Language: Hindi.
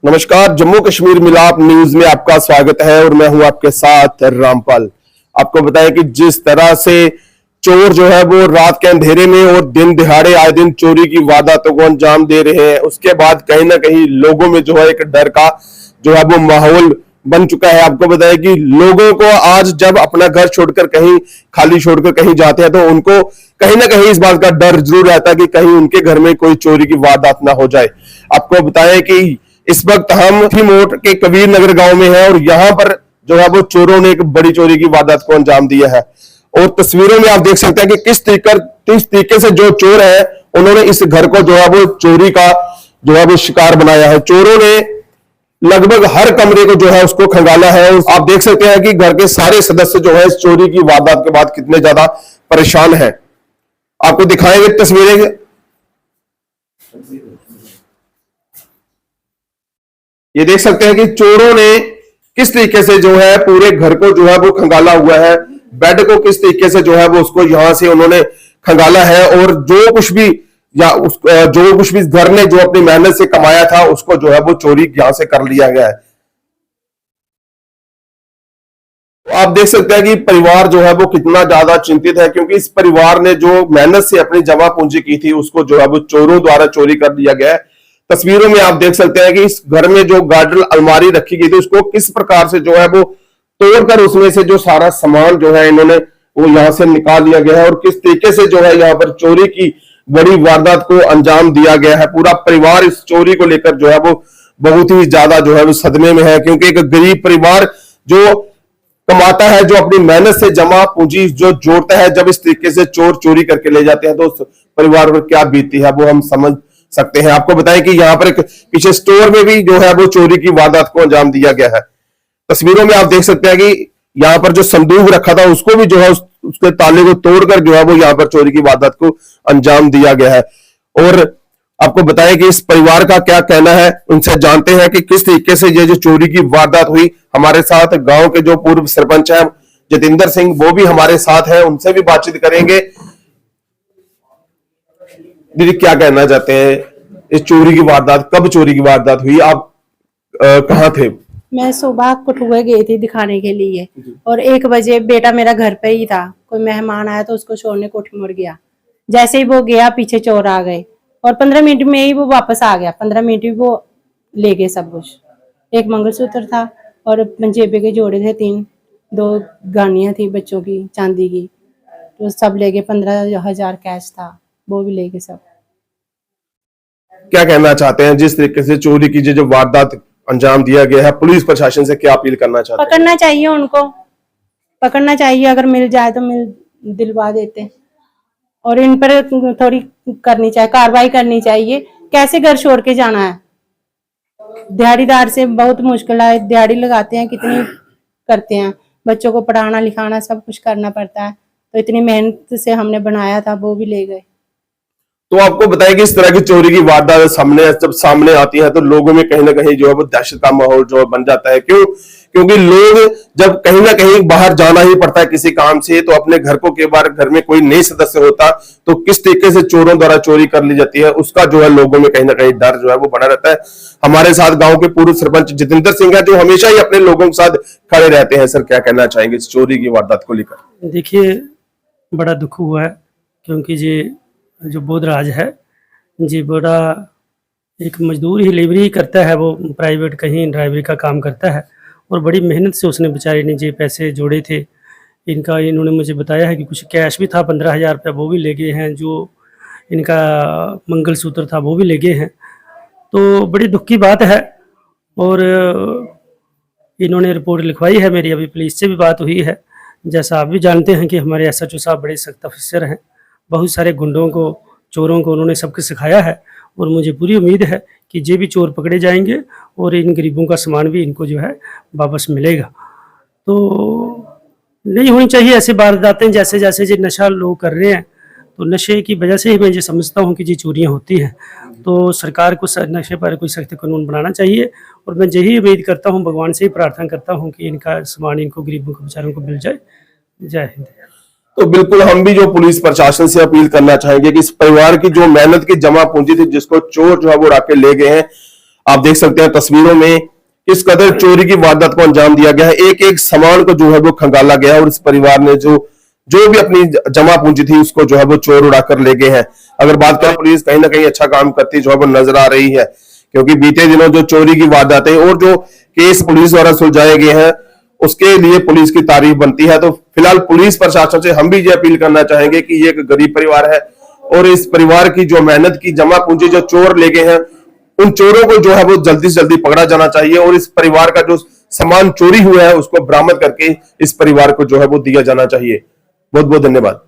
नमस्कार, जम्मू कश्मीर मिलाप न्यूज में आपका स्वागत है और मैं हूं आपके साथ रामपाल। आपको बताएं कि जिस तरह से चोर जो है वो रात के अंधेरे में और दिन दिहाड़े आए दिन चोरी की वारदातों को अंजाम दे रहे हैं, उसके बाद कहीं ना कहीं लोगों में जो है एक डर का जो है वो माहौल बन चुका है। आपको बताएं कि लोगों को आज जब अपना घर छोड़कर कहीं खाली छोड़कर कहीं जाते हैं तो उनको कहीं ना कहीं इस बात का डर जरूर रहता है कि कहीं उनके घर में कोई चोरी की वारदात ना हो जाए। आपको बताएं कि इस वक्त हम मोट के कबीर नगर गांव में है और यहाँ पर जो है वो चोरों ने एक बड़ी चोरी की वारदात को अंजाम दिया है और तस्वीरों में आप देख सकते हैं कि किस तरीके से जो चोर है उन्होंने इस घर को जो है वो चोरी का जो है वो शिकार बनाया है। चोरों ने लगभग हर कमरे को जो है उसको खंगाला है और आप देख सकते हैं कि घर के सारे सदस्य जो है इस चोरी की वारदात के बाद कितने ज्यादा परेशान है। आपको दिखाएंगे तस्वीरें। ये देख सकते हैं कि चोरों ने किस तरीके से जो है पूरे घर को जो है वो खंगाला हुआ है, बेड को किस तरीके से जो है वो उसको यहां से उन्होंने खंगाला है और जो कुछ भी इस घर ने जो अपनी मेहनत से कमाया था उसको जो है वो चोरी यहां से कर लिया गया है। तो आप देख सकते हैं कि परिवार जो है वो कितना ज्यादा चिंतित है क्योंकि इस परिवार ने जो मेहनत से अपनी जमा पूंजी की थी उसको जो है वो चोरों द्वारा चोरी कर दिया गया है। तस्वीरों में आप देख सकते हैं कि इस घर में जो गार्डन अलमारी रखी गई थी उसको किस प्रकार से जो है वो तोड़कर उसमें से जो सारा सामान जो है इन्होंने वो यहां से निकाल लिया गया है और किस तरीके से जो है यहाँ पर चोरी की बड़ी वारदात को अंजाम दिया गया है। पूरा परिवार इस चोरी को लेकर जो है वो बहुत ही ज्यादा जो है वो सदमे में है क्योंकि एक गरीब परिवार जो कमाता है, जो अपनी मेहनत से जमा पूंजी जो जोड़ता है, जब इस तरीके से चोर चोरी करके ले जाते हैं तो उस परिवार पर क्या बीतती है वो हम समझ सकते हैं। आपको बताएं कि यहाँ पर एक पीछे स्टोर में भी जो है वो चोरी की वारदात को अंजाम दिया गया है। तस्वीरों में आप देख सकते हैं कि यहाँ पर जो संदूक रखा था उसको भी जो है उसके ताले को तोड़कर जो है वो यहाँ पर चोरी की वारदात को अंजाम दिया गया है। और आपको बताएं कि इस परिवार का क्या कहना है, उनसे जानते हैं कि किस तरीके से ये जो चोरी की वारदात हुई। हमारे साथ गांव के जो पूर्व सरपंच है जतिंदर सिंह वो भी हमारे साथ है, उनसे भी बातचीत करेंगे। दीदी क्या कहना चाहते हैं इस चोरी की वारदात, कब चोरी की वारदात हुई, आप कहाँ थे? मैं सुबह कठुआ गई थी दिखाने के लिए और 1 बजे बेटा मेरा घर पे ही था, कोई मेहमान आया तो उसको छोड़ने कोठी मोड़ गया। जैसे ही वो गया पीछे चोर आ गए और 15 मिनट में ही वो वापस आ गया। 15 मिनट में वो ले गए सब कुछ। एक मंगलसूत्र था और पंजेबे के जोड़े थे 3, 2 गानियां थी बच्चों की चांदी की, तो सब ले गए। 15,000 कैश था वो भी ले गए सब। क्या कहना चाहते हैं जिस तरीके से चोरी की जो वारदात अंजाम दिया गया है, पुलिस प्रशासन से क्या अपील करना चाहते हैं? पकड़ना चाहिए उनको, पकड़ना चाहिए, अगर मिल जाए तो दिलवा देते और इन पर थोड़ी करनी चाहिए, कार्रवाई करनी चाहिए। कैसे घर छोड़ के जाना है, दिहाड़ीदार से बहुत मुश्किल है, दिहाड़ी लगाते हैं, कितनी करते हैं, बच्चों को पढ़ाना लिखाना सब कुछ करना पड़ता है, तो इतनी मेहनत से हमने बनाया था वो भी ले गए। तो आपको बताएं कि इस तरह की चोरी की वारदात जब सामने आती है तो लोगों में कहीं ना कहीं जो है वो दहशत का माहौल जो बन जाता है। क्योंकि लोग जब कहीं ना कहीं बाहर जाना ही पड़ता है किसी काम से, तो अपने घर को के बार घर में कोई नए सदस्य होता तो किस तरीके से चोरों द्वारा चोरी कर ली जाती है उसका जो है लोगों में कहीं ना कहीं डर जो है वो बना रहता है। हमारे साथ गाँव के पूर्व सरपंच जतिंदर सिंह है जो हमेशा ही अपने लोगों के साथ खड़े रहते हैं। सर क्या कहना चाहेंगे इस चोरी की वारदात को लेकर? देखिए बड़ा दुख हुआ है क्योंकि जो बोधराज है जी बड़ा एक मजदूर ही लेबरी करता है, वो प्राइवेट कहीं ड्राइवरी का काम करता है और बड़ी मेहनत से उसने बेचारे ने जी पैसे जोड़े थे। इन्होंने मुझे बताया है कि कुछ कैश भी था 15,000 रुपये वो भी ले गए हैं, जो इनका मंगलसूत्र था वो भी ले गए हैं। तो बड़ी दुख की बात है और इन्होंने रिपोर्ट लिखवाई है मेरी, अभी पुलिस से भी बात हुई है। जैसा आप भी जानते हैं कि हमारे SHO साहब बड़े सख्त अफसर हैं, बहुत सारे गुंडों को चोरों को उन्होंने सबको सिखाया है और मुझे पूरी उम्मीद है कि ये भी चोर पकड़े जाएंगे और इन गरीबों का सामान भी इनको जो है वापस मिलेगा। तो नहीं होनी चाहिए ऐसी वारदातें, जैसे जैसे ये नशा लोग कर रहे हैं तो नशे की वजह से ही मैं ये समझता हूँ कि ये चोरियाँ होती हैं। तो सरकार को नशे पर कोई सख्त कानून बनाना चाहिए और मैं यही उम्मीद करता हूँ, भगवान से ही प्रार्थना करता हूँ कि इनका सामान इनको गरीबों को बेचारों को मिल जाए। जय हिंद। तो बिल्कुल हम भी जो पुलिस प्रशासन से अपील करना चाहेंगे कि इस परिवार की जो मेहनत की जमा पूंजी थी जिसको चोर जो है वो उड़ा के ले गए हैं, आप देख सकते हैं तस्वीरों में किस कदर चोरी की वारदात को अंजाम दिया गया है। एक एक सामान को जो है वो खंगाला गया है और इस परिवार ने जो भी अपनी जमा पूंजी थी उसको जो है वो चोर उड़ाकर ले गए हैं। अगर बात करें, पुलिस कहीं ना कहीं अच्छा काम करती जो है वो नजर आ रही है, क्योंकि बीते दिनों जो चोरी की वारदातें और जो केस पुलिस द्वारा सुलझाए गए हैं उसके लिए पुलिस की तारीफ बनती है। तो फिलहाल पुलिस प्रशासन से हम भी ये अपील करना चाहेंगे कि ये एक गरीब परिवार है और इस परिवार की जो मेहनत की जमा पूंजी जो चोर ले गए हैं, उन चोरों को जो है वो जल्दी से जल्दी पकड़ा जाना चाहिए और इस परिवार का जो सामान चोरी हुआ है उसको बरामद करके इस परिवार को जो है वो दिया जाना चाहिए। बहुत बहुत धन्यवाद।